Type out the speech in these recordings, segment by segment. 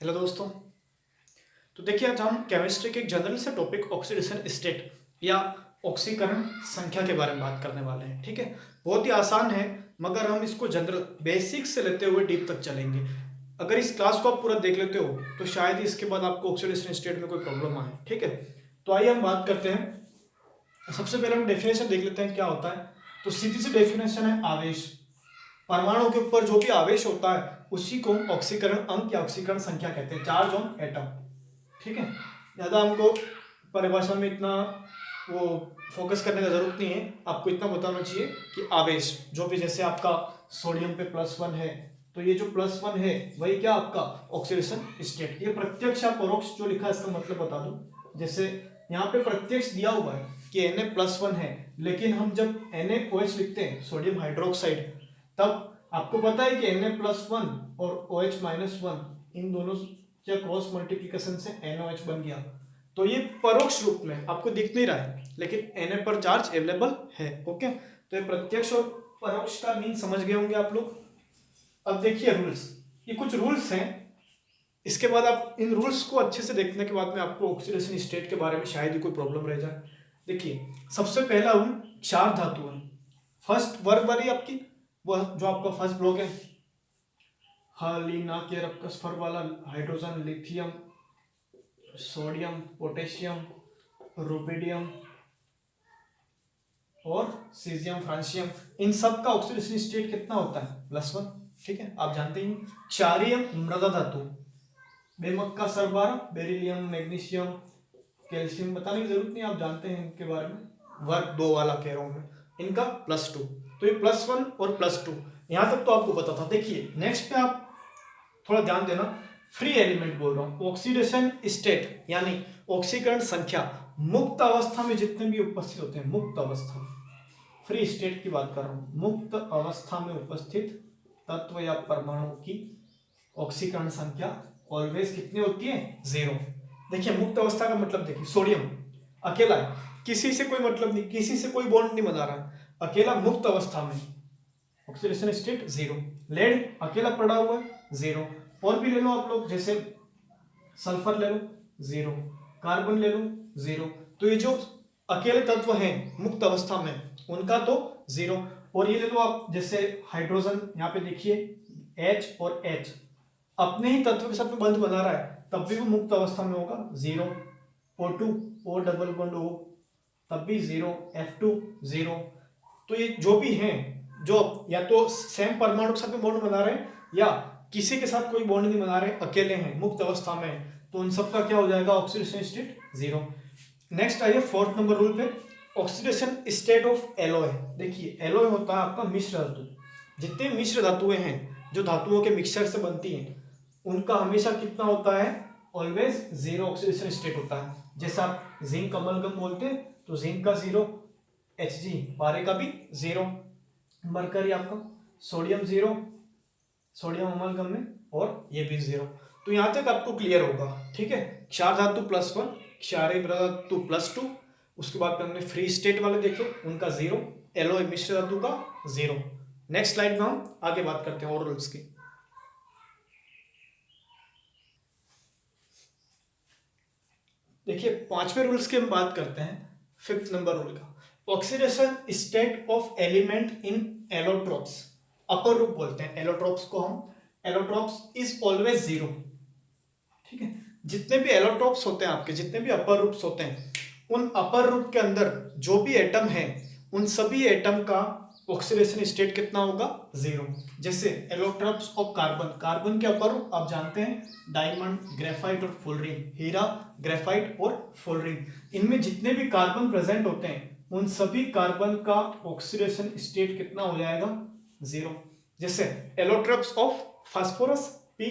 Hello दोस्तों। तो देखिए, आज हम केमिस्ट्री के एक जनरल से टॉपिक ऑक्सीडेशन स्टेट या ऑक्सीकरण संख्या के बारे में बात करने वाले हैं। ठीक है, बहुत ही आसान है, मगर हम इसको जनरल बेसिक से लेते हुए डीप तक चलेंगे। अगर इस क्लास को आप पूरा देख लेते हो तो शायद ही इसके बाद आपको ऑक्सीडेशन स्टेट में कोई प्रॉब्लम आए। ठीक है, तो आइए हम बात करते हैं। सबसे पहले हम डेफिनेशन देख लेते हैं क्या होता है। तो सीधी सी डेफिनेशन है आवेश। परमाणु के ऊपर जो भी आवेश होता है उसी को हम ऑक्सीकरण अंक या ऑक्सीकरण संख्या कहते हैं, चार्ज ऑन एटम। ठीक है, ज़्यादा हमको परिभाषा में इतना वो फोकस करने का जरूरत नहीं है। आपको इतना बताना चाहिए कि आवेश जो भी, जैसे आपका सोडियम पे +1 है, तो ये जो +1 है वही क्या आपका ऑक्सीडेशन स्टेट। ये प्रत्यक्ष या परोक्ष जो लिखा है इसका मतलब बता दूं। जैसे यहाँ पे प्रत्यक्ष दिया हुआ है कि Na+1 है, लेकिन हम जब NaOH लिखते हैं, सोडियम हाइड्रोक्साइड, तब आपको पता है कि Na+1 और OH-1 इन दोनों क्या क्रॉस मल्टीप्लिकेशन से NaOH बन गया। तो ये परोक्ष रूप में आपको दिख नहीं रहा है, लेकिन Na पर चार्ज अवेलेबल है। ओके, तो ये प्रत्यक्ष और परोक्ष का मीन समझ गए होंगे आप लोग। अब देखिए रूल्स, ये कुछ रूल्स हैं। इसके बाद आप इन रूल्स को अच्छे से देखने के बाद में आपको ऑक्सीडेशन स्टेट के बारे में शायद ही कोई प्रॉब्लम रह जाए। देखिए, सबसे पहला रूल, चार धातुएं। फर्स्ट वर्ग वाली आपकी वो जो आपका फर्स्ट ब्लॉक है, हालिना के रक्कसफर वाला, hydrogen, lithium, sodium, potassium, rubidium और सीजियम, फ्रांसियम, इन सब का ऑक्सीडेशन स्टेट कितना होता है? +1। ठीक है, आप जानते ही। क्षारीय मृदा धातु, बेमक का सरबार, बेरिलियम, मैग्नीशियम, कैल्शियम, बताने की जरूरत नहीं, आप जानते हैं इनके बारे में। वर्ग 2 वाला कह रहा हूं मैं, इनका +2। तो ये +1 और +2, यहां तक तो आपको पता था। देखिए नेक्स्ट पे आप थोड़ा ध्यान देना, फ्री एलिमेंट बोल रहा हूं। ऑक्सीडेशन स्टेट यानी ऑक्सीकरण संख्या मुक्त अवस्था में जितने भी उपस्थित होते हैं, मुक्त अवस्था, फ्री स्टेट की बात कर रहा हूं, मुक्त अवस्था में उपस्थित तत्व या परमाणु की ऑक्सीकरण संख्या ऑलवेज कितनी होती है? 0। देखिए मुक्त अवस्था का मतलब, देखिए सोडियम अकेला है, किसी से कोई मतलब नहीं, किसी से कोई बॉन्ड नहीं बना रहा, अकेला मुक्त अवस्था में, ऑक्सीडेशन स्टेट 0। लेड अकेला पड़ा हुआ है, 0। और भी ले लो आप लोग, जैसे सल्फर ले लो, 0। कार्बन ले लो, 0। तो ये जो अकेले तत्व हैं मुक्त अवस्था में, उनका तो 0। और ये ले लो आप, जैसे हाइड्रोजन, यहाँ पे देखिए H और H अपने ही तत्व के साथ में बंध बना रहा है, तब भी वो मुक्त अवस्था में होगा, 0। O2 O double bond O, तब भी 0। F2 0। तो ये जो भी हैं, जो या तो सेम परमाणु के साथ में बॉन्ड बना रहे हैं या किसी के साथ कोई बॉन्ड नहीं बना रहे, अकेले हैं, मुक्त अवस्था में, तो उन सब का क्या हो जाएगा? Oxidation state 0। नेक्स्ट आइए फोर्थ नंबर रूल पे, ऑक्सीडेशन स्टेट ऑफ एलॉय। देखिए एलॉय होता है आपका मिश्र धातु। जितने मिश्र धातुएं हैं जो धातुओं के मिक्सचर से बनती हैं, उनका हमेशा कितना होता है? ऑलवेज 0 ऑक्सीडेशन स्टेट होता है। जैसे आप जिंक अमलगम बोलते हैं तो जिंक का 0, Hg पारे का भी 0, मरकरी आपका, सोडियम 0 सोडियम अमलगम में, और ये भी 0। तो यहां तक आपको क्लियर होगा। ठीक है, क्षार धातु +1, क्षारीय मृदा धातु +2, उसके बाद हमने फ्री स्टेट वाले देखे, उनका 0, एलॉय मिश्र धातु का 0। नेक्स्ट स्लाइड में हम आगे बात करते हैं और रूल्स की। देखिए पांचवें रूल्स की हम बात करते हैं, फिफ्थ नंबर रूल का, oxidation state of element in allotropes. अपर रूप बोलते हैं एलोट्रोप्स को हम, एलोट्रोप्स इज ऑलवेज 0। ठीक है, जितने भी एलोट्रोप्स होते हैं आपके, जितने भी अपर रूप्स होते हैं, उन अपर रूप के अंदर जो भी एटम है, उन सभी एटम का ऑक्सीडेशन स्टेट कितना होगा? 0। जैसे एलोट्रोप्स ऑफ कार्बन, कार्बन के अपर रूप आप जानते हैं, डायमंड, ग्रेफाइट और फुलरिन, हीरा, ग्रेफाइट और फुलरिन, इनमें जितने भी कार्बन प्रेजेंट होते हैं, उन सभी कार्बन का ऑक्सीडेशन स्टेट कितना हो जाएगा? 0। जैसे allotropes of phosphorus, P,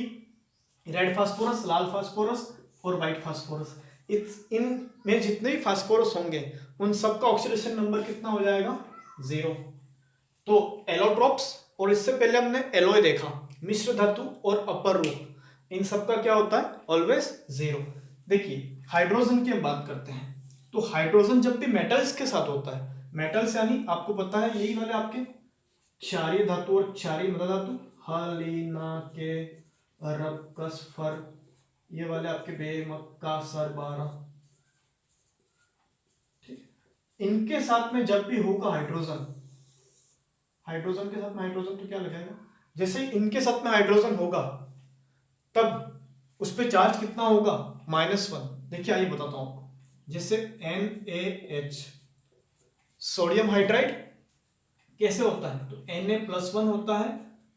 red phosphorus, Lal phosphorus और व्हाइट फास्फोरस, इन में जितने भी फास्फोरस होंगे उन सबका ऑक्सीडेशन नंबर कितना हो जाएगा? 0। तो एलोट्रोप्स, और इससे पहले हमने एलॉय देखा, मिश्र धातु और अपर रूप, इन सबका क्या होता है? ऑलवेज 0। देखिए हाइड्रोजन की हम बात करते हैं, तो हाइड्रोजन जब भी मेटल्स के साथ होता है, मेटल्स यानी आपको पता है यही वाले आपके क्षारीय धातु और क्षारीय मृदा धातु, हालिना के रक्कसफर ये वाले आपके बेमक्का सरबारा, ठीक। इनके साथ में जब भी होगा हाइड्रोजन, हाइड्रोजन के साथ में हाइड्रोजन तो क्या लगाएगा, जैसे ही इनके साथ में हाइड्रोजन होगा तब उस पर चार्ज कितना होगा, -1। देखिए आइए बताता हूं आपको, जैसे NaH सोडियम हाइड्राइड कैसे होता है, तो Na+1 होता है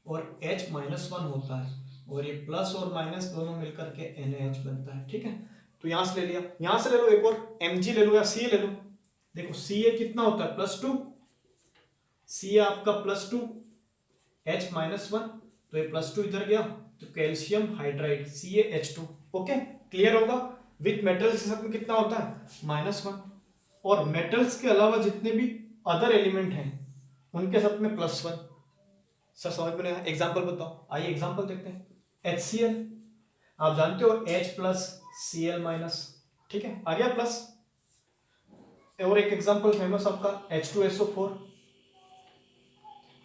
और H-1 होता है, और ये प्लस और माइनस दोनों मिलकर के NaH बनता है, ठीक है। तो यहां से ले लिया, यहां से ले लो एक और Mg ले लो या Ca ले लो। देखो Ca कितना होता है, +2, Ca आपका +2, H-1, तो ये +2 इधर गया, तो calcium hydride CaH2। Okay, clear होगा। विथ मेटल्स के साथ में कितना होता है, -1, और मेटल्स के अलावा जितने भी अदर एलिमेंट हैं उनके साथ में +1। सर समझ में नहीं आया, एग्जाम्पल बताओ, आइए एग्जाम्पल देखते हैं। HCl आप जानते हो H+Cl-, ठीक है, आ गया प्लस। और एक एग्जाम्पल फेमस आपका H2SO4,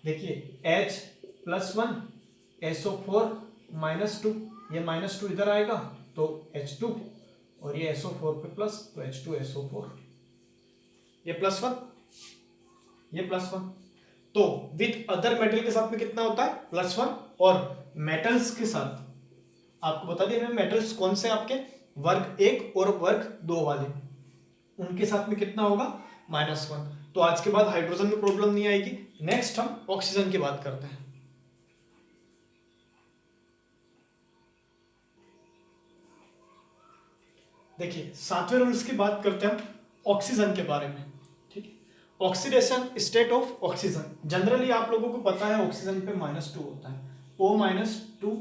देखिए H+1 SO4 -2, ये -2 इधर आएगा तो H2, और ये SO4 पे प्लस, तो H2SO4, ये +1, ये +1। तो विथ अदर मेटल के साथ में कितना होता है, +1, और मेटल्स के साथ आपको बता दिया मेटल्स कौन से आपके, वर्ग 1 और वर्ग 2 वाले, उनके साथ में कितना होगा, -1। तो आज के बाद हाइड्रोजन में प्रॉब्लम नहीं आएगी। नेक्स्ट हम ऑक्सीजन की बात करते हैं। देखिए 7वें रूल्स की बात करते हैं हम ऑक्सीजन के बारे में, ठीक है। Oxidation state of oxygen, generally आप लोगों को पता है ऑक्सीजन पे -2 होता है, O-2,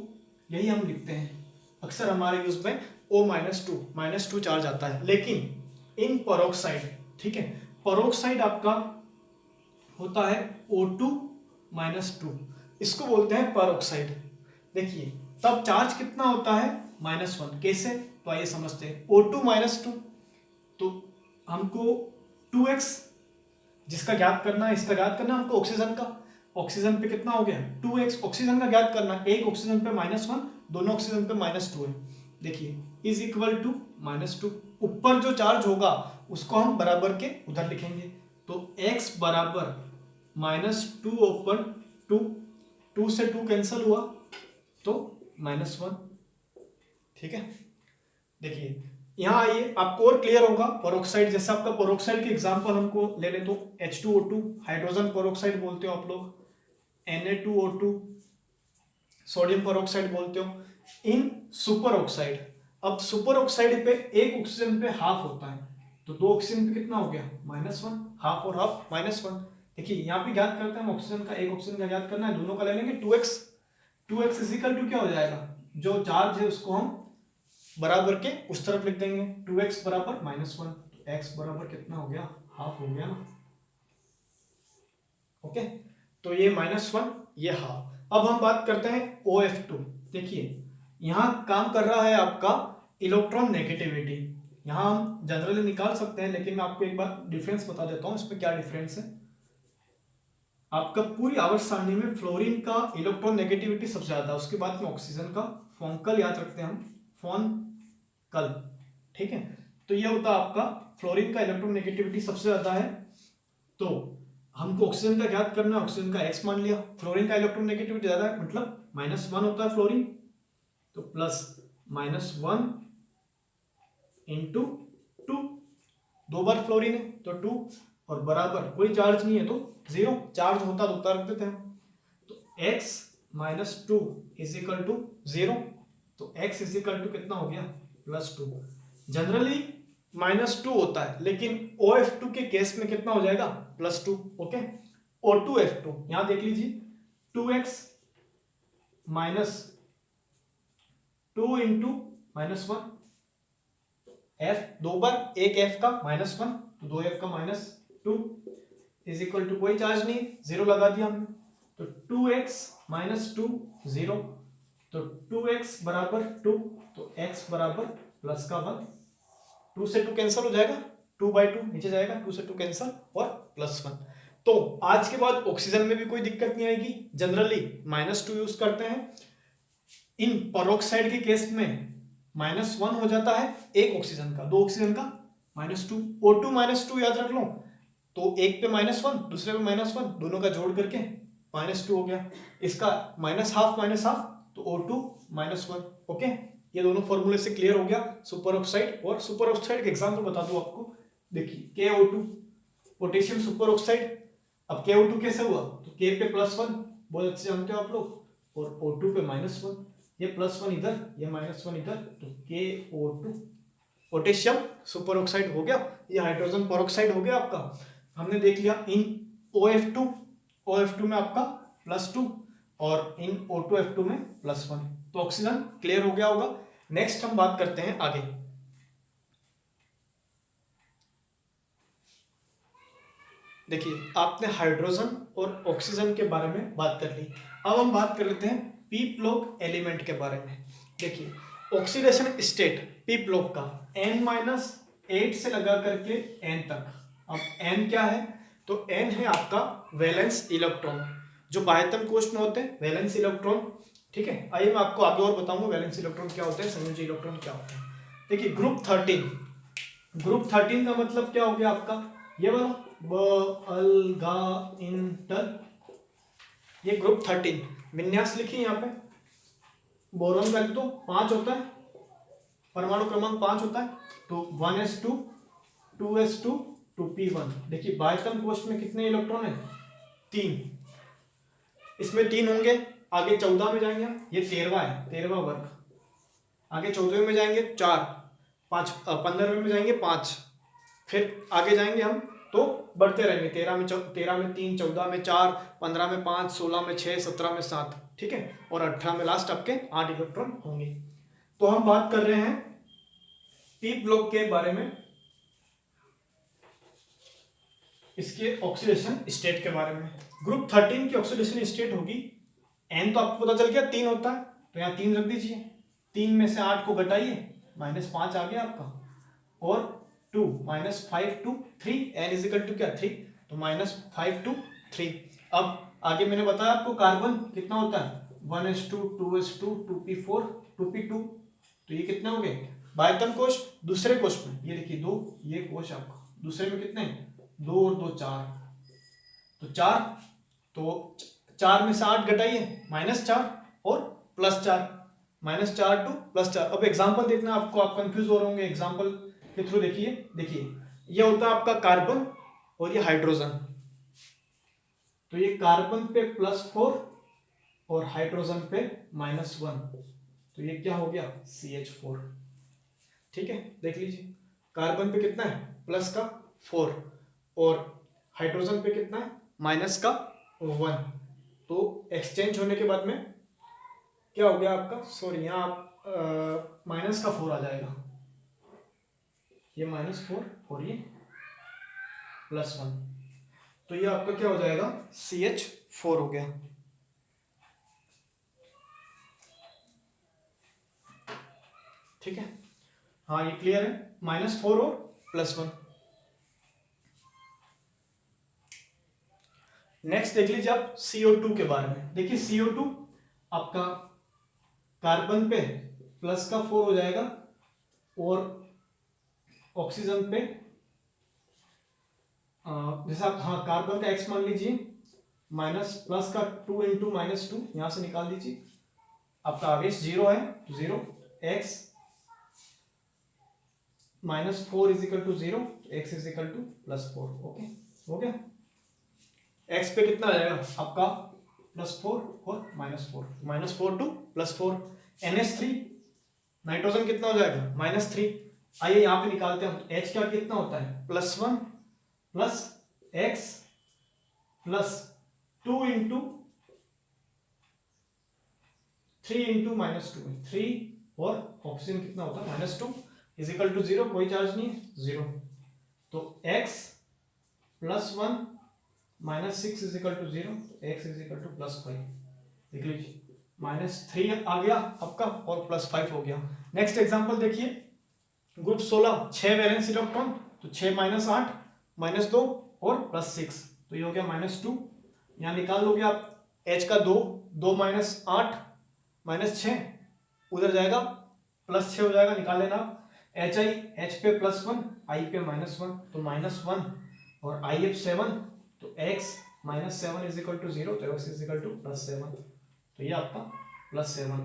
यही हम लिखते हैं अक्सर हमारे यूज में, O-2 चार्ज आता है। लेकिन इन परोक्साइड, ठीक है, परोक्साइड आपका होता है O2-2, इसको बोलते हैं परोक्साइड। देखिए तब चार्ज कितना होता है, -1। कैसे, तो आइए समझते हैं। O2-2, तो हमको 2x जिसका ज्ञात करना है, इसका ज्ञात करना है हमको ऑक्सीजन का, ऑक्सीजन पे कितना हो गया 2x, ऑक्सीजन का ज्ञात करना है, एक ऑक्सीजन पे -1, दोनों ऑक्सीजन पे -2 है। देखिए इज इक्वल टू -2, ऊपर जो चार्ज होगा उसको हम बराबर के उधर लिखेंगे, तो x बराबर -2 ओपन 2, 2 से 2 कैंसिल हुआ तो -1, ठीक है। देखिए यहाँ आइए आपको और क्लियर होगा, परोक्साइड, जैसे आपका परोक्साइड के एग्जांपल हमको ले ले तो H2O2 हाइड्रोजन परोक्साइड बोलते हो आप लोग, Na2O2 सोडियम परोक्साइड बोलते हो। इन सुपर ऑक्साइड, अब सुपर ऑक्साइड पे एक ऑक्सीजन पे हाफ होता है, तो दो ऑक्सीजन पे कितना हो गया, -1, हाफ और हाफ -1। देखिए यहाँ पे ज्ञात करते हैं हम ऑक्सीजन का, एक ऑक्सीजन का ज्ञात करना है, दोनों का ले लेंगे 2x, 2x is equal to क्या हो जाएगा, जो चार्ज है उसको हम बराबर के उस तरफ लिख देंगे, 2x बराबर -1, तो x बराबर कितना हो गया, हाफ हो गया ना, ओके। तो ये -1, ये हाफ। अब हम बात करते हैं OF2। देखिए यहां काम कर रहा है आपका इलेक्ट्रॉन नेगेटिविटी, यहां हम जनरली निकाल सकते हैं, लेकिन मैं आपको एक बार डिफरेंस बता देता हूं इसमें क्या डिफरेंस है। आपका पूरी आवर्त सारणी में फ्लोरीन का इलेक्ट्रॉन नेगेटिविटी सबसे ज्यादा, उसके बाद में ऑक्सीजन का, फोंकल याद रखते हैं हम, फोनकल, ठीक है। तो ये होता है आपका फ्लोरीन का इलेक्ट्रॉन नेगेटिविटी सबसे ज्यादा है, तो हमको ऑक्सीजन का ज्ञात करना है, ऑक्सीजन का x मान लिया, फ्लोरीन का इलेक्ट्रॉन नेगेटिविटी ज्यादा है मतलब -1 होता है फ्लोरीन, तो प्लस -1 इंटू 2, 2 बार फ्लोरीन है तो 2, और बराबर कोई चार्ज नहीं है तो 0, चार्ज होता तो उतार देते हैं, तो x -2 इज इक्वल टू 0, तो x इज इक्वल टू कितना हो गया, +2। जनरली -2 होता है, लेकिन OF2 के केस में कितना हो जाएगा, +2, ओके। O2F2 यहां देख लीजिए, 2x -2 इंटू -1, f 2 बार, एक f का -1 तो 2f का -2 इज इक्वल टू कोई चार्ज नहीं, 0 लगा दिया हमने, तो 2x -2 0, तो 2x बराबर 2, तो x बराबर प्लस का 1, 2 से 2 कैंसिल हो जाएगा, 2/2 नीचे जाएगा, 2 से 2 कैंसिल और +1। तो आज के बाद ऑक्सीजन में भी कोई दिक्कत नहीं आएगी, जनरली -2 यूज करते हैं। इन परोक्साइड के केस में -1 हो जाता है एक ऑक्सीजन का, 2 ऑक्सीजन का -2, O2 -2 याद रख लो, तो एक पे -1 दूसरे पे -1 दोनों का जोड़ करके -2 हो गया, इसका -12 तो O2 -1। ओके, ये दोनों फॉर्मूले से क्लियर हो गया सुपर ऑक्साइड। और सुपर ऑक्साइड के एग्जाम्पल बता दूं आपको, देखिए KO2 पोटेशियम सुपर ऑक्साइड। अब KO2 कैसे हुआ, तो K पे +1 बहुत अच्छे जानते हो आप लोग, और O2 पे -1, ये +1 इधर ये -1 इधर, तो KO2 पोटेशियम सुपर ऑक्साइड हो गया। ये हाइड्रोजन पेरोक्साइड हो गया आपका। हमने देख लिया इन OF2 में आपका +2 और इन O2F2 में +1, तो ऑक्सीजन क्लियर हो गया होगा। नेक्स्ट हम बात करते हैं आगे। देखिए आपने हाइड्रोजन और ऑक्सीजन के बारे में बात कर ली, अब हम बात कर लेते हैं पी ब्लॉक एलिमेंट के बारे में। देखिए ऑक्सीडेशन स्टेट पी ब्लॉक का N-8 से लगा करके N तक। अब N क्या है, तो N है आपका वैलेंस इलेक्ट्रॉन, जो बाह्यतम कोश में होते हैं वैलेंस इलेक्ट्रॉन। ठीक है, आइए मैं आपको आगे और बताऊंगा वैलेंस इलेक्ट्रॉन क्या होते हैं, संयोजी इलेक्ट्रॉन क्या होते हैं। देखिए ग्रुप 13 का मतलब क्या हो गया आपका, ये वाला इंटर, ये ग्रुप 13 विन्यास लिखिए यहाँ पे। बोरॉन का लिख दो 5 होता है, परमाणु क्रमांक 5 होता है, तो 1s2 2s2 2p1। देखिए बाह्यतम कोश में कितने इलेक्ट्रॉन है, 3, इसमें 3 होंगे, आगे 14 में जाएंगे, ये 13वां है, 13वां वर्ग, आगे 14वें में जाएंगे 4, 5 15वें में जाएंगे 5, फिर आगे जाएंगे हम तो बढ़ते रहेंगे, 13 में 3, 14 में 4, 15 में 5, 16 में 6, 17 में 7, ठीक है, और 18 में लास्ट आपके 8 इलेक्ट्रॉन होंगे। तो हम बात कर रहे हैं पी ब्लॉक के बारे में, इसके ऑक्सीडेशन स्टेट के बारे में। ग्रुप 13 की ऑक्सीडेशन स्टेट होगी, N तो आपको पता चल गया 3 होता है, तो यहाँ 3 रख दीजिए, 3 में से 8 को घटाइए, -5 आ गया आपका, और 2 -5 to 3, N इजिकल टू क्या 3, तो -5 to 3। अब आगे मैंने बताया आपको कार्बन कितना होता है, 1s2 2s2 2p4 2p2, तो ये कितने हो गए बाह्यतम कोश। दूसरे कोश में ये देखिए 2, ये कोश आपका दूसरे में कितने 2 और 2 4, तो 4, तो 4 में से 8 घटाइए -4 और +4, -4 to +4। अब एग्जाम्पल देखना आपको, आप कंफ्यूज हो रहे होंगे एग्जाम्पल के थ्रू। देखिए ये होता है आपका कार्बन और ये हाइड्रोजन, तो ये कार्बन पे +4 और हाइड्रोजन पे -1, तो ये क्या हो गया CH4। ठीक है, देख लीजिए कार्बन पे कितना है +4 और हाइड्रोजन पे कितना है -1, तो एक्सचेंज होने के बाद में क्या हो गया आपका, सॉरी यहाँ -4 आ जाएगा, ये -4 और ये +1, तो ये आपका क्या हो जाएगा CH4 हो गया। ठीक है, हाँ ये क्लियर है, -4 और +1। नेक्स्ट देख लीजिए आप CO2 के बारे में। देखिए CO2 आपका कार्बन पे +4 हो जाएगा और ऑक्सीजन पे जैसा हाँ कार्बन का X मान लीजिए, प्लस का 2 × -2 यहां से निकाल दीजिए, आपका आवेश 0 है, 0 x -4 = 0, x +4। ओके हो गया, x पे कितना आ जाएगा आपका +4 और -4 to +4, NH3 नाइट्रोजन कितना हो जाएगा -3। आइए यहाँ पे निकालते हैं, H का कितना होता है +1 प्लस x प्लस 2 × 3 × -2, 3 और ऑक्सीजन कितना होता है -2 = 0, कोई चार्ज नहीं है 0, तो x +1 -6 = 0, x +5। देख लीजिए -3 आ गया आपका और +5 हो गया। नेक्स्ट एग्जांपल देखिए, ग्रुप 16 6 वैलेंस इलेक्ट्रॉन, तो 6 -8 -2 और +6, तो ये हो गया -2, यहाँ निकाल लोगे आप H का 2 2 -8 -6, उधर जाएगा +6 हो जाएगा, निकाल लेना आप। HI, H पे +1, I पे -1, तो -1 और IF 7, तो x -7 इज इक्वल टू 0, तो x इज इक्वल टू +7, तो ये आपका +7।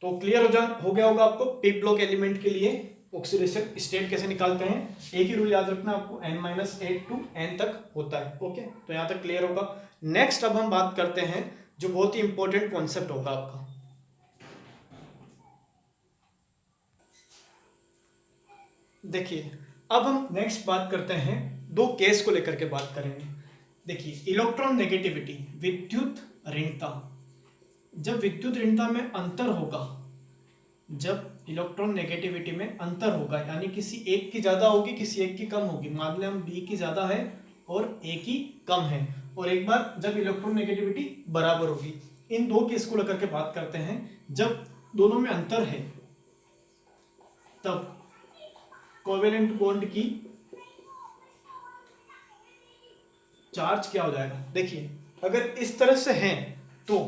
तो क्लियर हो गया होगा आपको पी ब्लॉक एलिमेंट के लिए ऑक्सीडेशन स्टेट कैसे निकालते हैं। एक ही रूल याद रखना आपको, n-8 टू n तक होता है। ओके, तो यहां तक क्लियर होगा। नेक्स्ट अब हम बात करते हैं जो बहुत ही इंपॉर्टेंट कॉन्सेप्ट होगा आपका। देखिए, अब हम नेक्स्ट बात करते हैं, दो केस को लेकर के बात करेंगे। देखिए, इलेक्ट्रॉन नेगेटिविटी, विद्युत ऋणता। जब विद्युत ऋणता में अंतर होगा, जब इलेक्ट्रॉन नेगेटिविटी में अंतर होगा, यानी किसी एक की ज्यादा होगी, किसी एक की कम होगी। मान लें हम बी की ज्यादा है और ए की कम है, और एक बार जब इलेक्ट्रॉन नेगेटिविटी बराबर होगी। इन दो केस को लेकर के बात करते हैं। जब दोनों में अंतर है तब कोवेलेंट बॉन्ड की चार्ज क्या हो जाएगा। देखिए, अगर इस तरह से है तो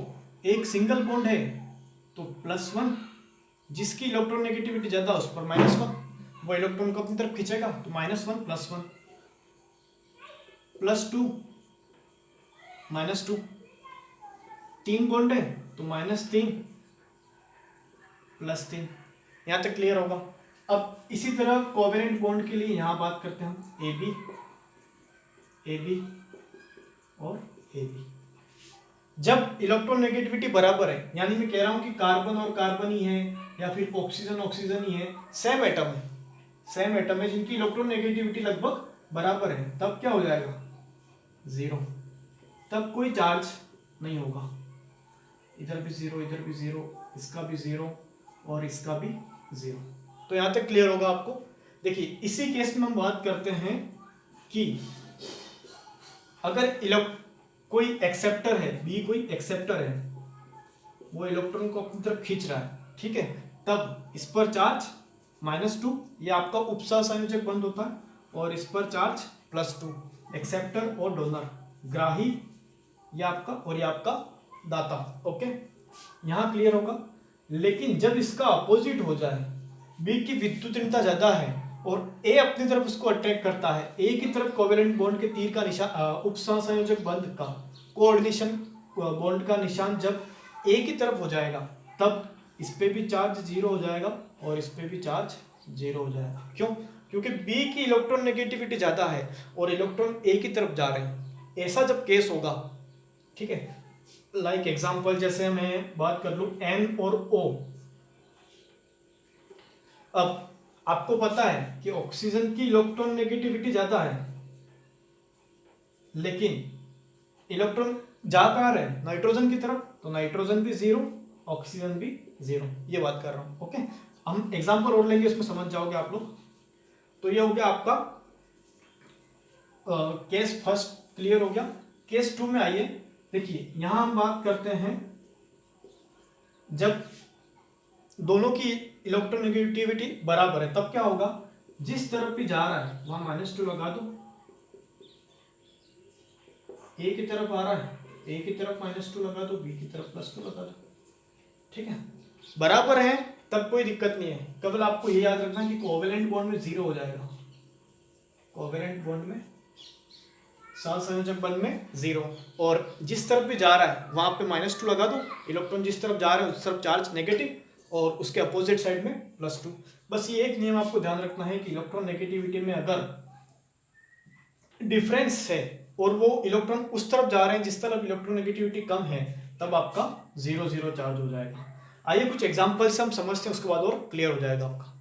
एक सिंगल बॉन्ड है तो +1, जिसकी इलेक्ट्रॉन नेगेटिविटी ज्यादा उस पर -1, वो इलेक्ट्रॉन को अपनी तरफ खींचेगा, तो -1 +1 +2 -2, 3 बॉन्ड है तो -3 +3। यहां तक क्लियर होगा। अब इसी तरह कोवेलेंट बॉन्ड के लिए यहां बात करते हैं हम AB, AB और AB। जब इलेक्ट्रॉन नेगेटिविटी बराबर है, यानी मैं कह रहा हूं कि कार्बन और कार्बन ही है या फिर ऑक्सीजन ऑक्सीजन ही है, सेम एटम है जिनकी इलेक्ट्रॉन नेगेटिविटी लगभग बराबर है, तब क्या हो जाएगा 0। तब कोई चार्ज नहीं होगा, इधर भी 0, इधर भी 0, इसका भी 0 और इसका भी 0। तो यहां तक क्लियर होगा आपको। देखिए, इसी केस में हम बात करते हैं कि अगर कोई एक्सेप्टर है, बी कोई एक्सेप्टर है, वो इलेक्ट्रॉन को अपनी तरफ खींच रहा है, ठीक है, तब इस पर चार्ज -2, ये आपका उपसह संयोजक बंद होता है, और इस पर चार्ज +2, एक्सेप्टर और डोनर, ग्राही ये आपका और ये आपका दाता। ओके, यहां क्लियर होगा। लेकिन जब इसका अपोजिट हो जाए, बी की विद्युत ऋणता ज्यादा है और ए अपनी तरफ उसको अट्रैक्ट करता है, ए की तरफ कोवेलेंट बॉन्ड के तीर का निशान, उपसहसंयोजक बंध का कोऑर्डिनेशन बॉन्ड का निशान जब ए की तरफ हो जाएगा, तब इस पे भी चार्ज 0 हो जाएगा और इस पे भी चार्ज 0 हो जाएगा। क्यों? क्योंकि बी की इलेक्ट्रॉन नेगेटिविटी ज्यादा है और इलेक्ट्रॉन ए की तरफ जा रहे हैं। ऐसा जब केस होगा, ठीक है, लाइक एग्जांपल जैसे मैं बात कर लूं N और O। अब आपको पता है कि ऑक्सीजन की इलेक्ट्रॉन नेगेटिविटी ज्यादा है, लेकिन इलेक्ट्रॉन जा कहां रहे हैं, नाइट्रोजन की तरफ, तो नाइट्रोजन भी 0, ऑक्सीजन भी 0, ये बात कर रहा हूं। ओके, हम एग्जांपल और लेंगे, उसमें समझ जाओगे आप लोग। तो ये हो गया आपका केस फर्स्ट क्लियर हो गया। केस 2 में आइए। देखिए, यहां हम बात करते हैं जब दोनों की इलेक्ट्रॉन नेगेटिविटी बराबर है, तब क्या होगा, जिस तरफ भी जा रहा है वहां -2 लगा दो, ए की तरफ आ रहा है, ए की तरफ -2 लगा दो, बी की तरफ +2 लगा दो, ठीक है, बराबर है तब कोई दिक्कत नहीं है। केवल आपको ये याद रखना कि कोवेलेंट बॉन्ड में 0 हो जाएगा, कोवेलेंट बॉन्ड में, सहसंयोजक बंध में 0, और जिस तरफ भी जा रहा है वहां पे -2 लगा दो, इलेक्ट्रॉन जिस तरफ जा रहे हैं उस तरफ चार्ज नेगेटिव और उसके अपोजिट साइड में +2। बस ये एक नियम आपको ध्यान रखना है कि इलेक्ट्रॉन नेगेटिविटी में अगर डिफरेंस है और वो इलेक्ट्रॉन उस तरफ जा रहे हैं जिस तरफ इलेक्ट्रॉन नेगेटिविटी कम है, तब आपका 0 चार्ज हो जाएगा। आइए कुछ एग्जांपल से हम समझते हैं, उसके बाद और क्लियर हो जाएगा आपका।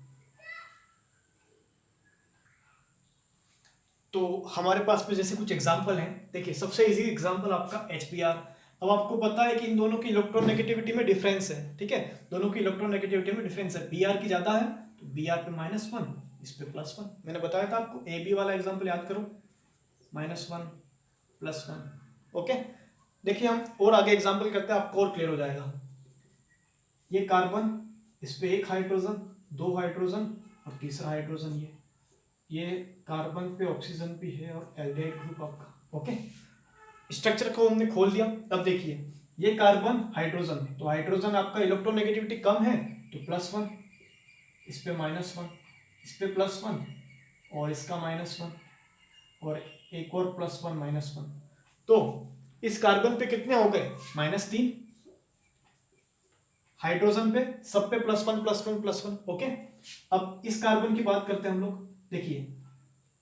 तो हमारे पास में जैसे कुछ एग्जांपल हैं। देखिए, सबसे इजी एग्जांपल आपका HBr। अब आपको पता है कि इन दोनों की इलेक्ट्रॉन नेगेटिविटी में डिफरेंस है, ठीक है, दोनों की इलेक्ट्रॉन नेगेटिविटी में डिफरेंस है, Br की ज्यादा है तो Br पे -1, इस पे +1। मैंने बताया था आपको, AB वाला एग्जांपल याद करो, -1 +1। ओके, देखिए हम और आगे एग्जांपल करते हैं, आपको और क्लियर हो जाएगा। ये कार्बन, इस पे 1 हाइड्रोजन, 2 हाइड्रोजन और तीसरा हाइड्रोजन, ये कार्बन पे ऑक्सीजन भी है और एल्डिहाइड ग्रुप आपका। ओके, स्ट्रक्चर को हमने खोल दिया। अब देखिए, ये कार्बन हाइड्रोजन, तो हाइड्रोजन आपका इलेक्ट्रॉन नेगेटिविटी कम है तो +1, इस पे -1, इस पे +1 और इसका -1 और एक और +1 -1, तो इस कार्बन पे कितने हो गए? -3। हाइड्रोजन पे सब पे +1 +1 +1। ओके, अब इस कार्बन की बात करते हैं हम लोग। देखिए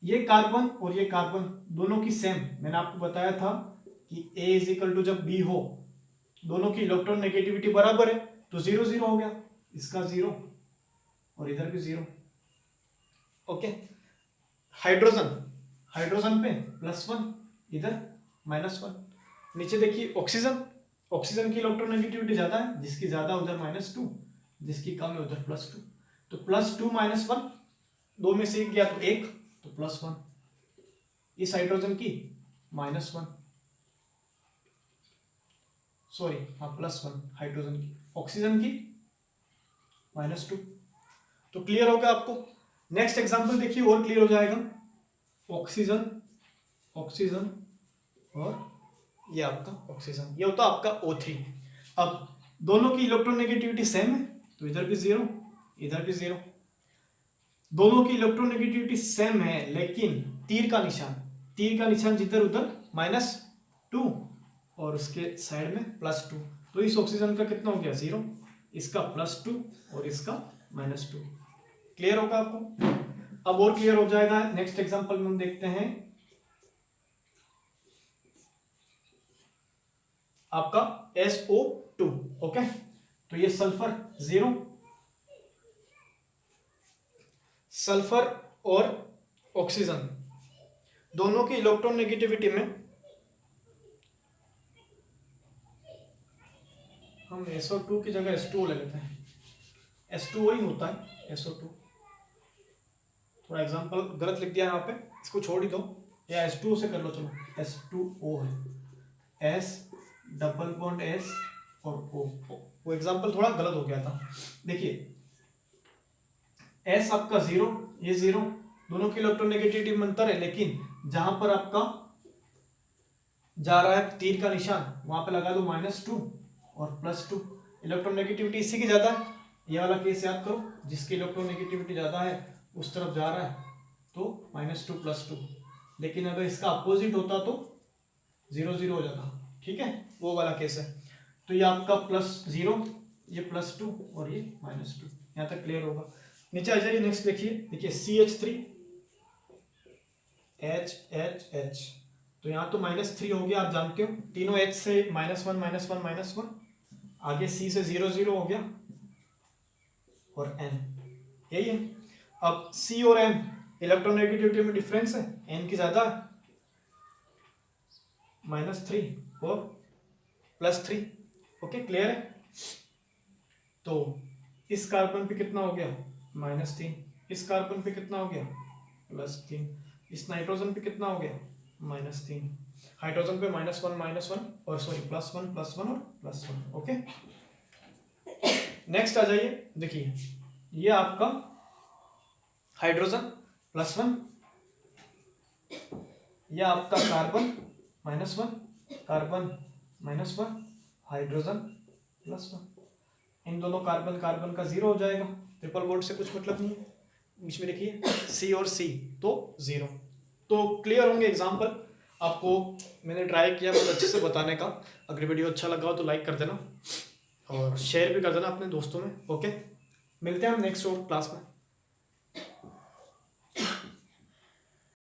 ये कार्बन और ये कार्बन दोनों की सेम, मैंने आपको बताया था कि A = जब B हो, दोनों की इलेक्ट्रॉन नेगेटिविटी बराबर है तो 0 0 हो गया, इसका 0 और इधर भी 0। ओके, हाइड्रोजन पे +1, इधर -1। नीचे देखिए ऑक्सीजन की इलेक्ट्रॉन नेगेटिविटी ज्यादा है, जिसकी ज्यादा उधर -2, जिसकी कम है उधर +2। तो +2 -1, दो में से एक गया तो 1, तो +1। इस हाइड्रोजन की -1, सॉरी हाँ +1 हाइड्रोजन की, ऑक्सीजन की -2। तो क्लियर होगा आपको। नेक्स्ट एग्जांपल देखिए और क्लियर हो जाएगा। ऑक्सीजन और ये आपका ऑक्सीजन, ये होता आपका O3। अब दोनों की इलेक्ट्रोनेगेटिविटी सेम है तो इधर भी 0, इधर भी 0। दोनों की इलेक्ट्रोनेगेटिविटी सेम है लेकिन तीर का निशान जिधर उधर -2 और उसके साइड में +2, तो इस ऑक्सीजन का कितना हो गया? 0, इसका +2 और इसका -2। क्लियर होगा आपको। अब और क्लियर हो जाएगा। नेक्स्ट एग्जांपल में हम देखते हैं आपका SO2। ओके, तो ये सल्फर और ऑक्सीजन दोनों की इलेक्ट्रॉन नेगेटिविटी में हम SO2 की जगह H2O ले लेते हैं। H2O ही होता है SO2। थोड़ा एग्जांपल गलत लिख दिया यहाँ पे, इसको छोड़ ही दो या H2O से कर लो। चलो H2O है, S डबल बॉन्ड S और O। वो एग्जांपल थोड़ा गलत हो गया था। देखिए S आपका 0, ये 0, दोनों की इलेक्ट्रोनेगेटिविटी में अंतर है, लेकिन जहां पर आपका जा रहा है तीर का निशान वहां पे लगा दो -2 और +2। इलेक्ट्रोनेगेटिविटी इसी की ज्यादा है, ये वाला केस याद करो, जिसकी इलेक्ट्रोनेगेटिविटी ज्यादा है उस तरफ जा रहा है तो -2 +2। लेकिन अगर इसका अपोजिट होता तो 0 0 हो जाता। ठीक है, वो वाला केस है। तो ये आपका +0, ये +2 और ये -2। यहाँ तक क्लियर होगा। नीचे आ जाइए, नेक्स्ट देखिए CH3 HHH, तो यहाँ तो -3 हो गया, आप जानते हो तीनों H से -1 -1 -1, आगे C से 0 0 हो गया और N, यही है। अब C और N इलेक्ट्रोनेगेटिविटी में डिफरेंस है, N की ज्यादा है, -3 और +3। ओके, क्लियर है। तो इस कार्बन पे कितना हो गया? -3। इस कार्बन पे कितना हो गया? +3। इस नाइट्रोजन पे कितना हो गया? -3। हाइड्रोजन पे -1 और सॉरी +1 +1 और +1। ओके, नेक्स्ट आ जाइए। देखिए ये आपका हाइड्रोजन +1, यह आपका कार्बन -1, कार्बन -1, हाइड्रोजन +1। इन दोनों कार्बन का 0 हो जाएगा, ट्रिपल बॉन्ड से कुछ मतलब नहीं है। बीच में देखिए C और C तो 0। तो क्लियर होंगे एग्जाम्पल। आपको मैंने ट्राई किया बहुत अच्छे से बताने का। अगर वीडियो अच्छा लगा हो तो लाइक कर देना और शेयर भी कर देना अपने दोस्तों में। ओके, मिलते हैं हम नेक्स्ट क्लास में।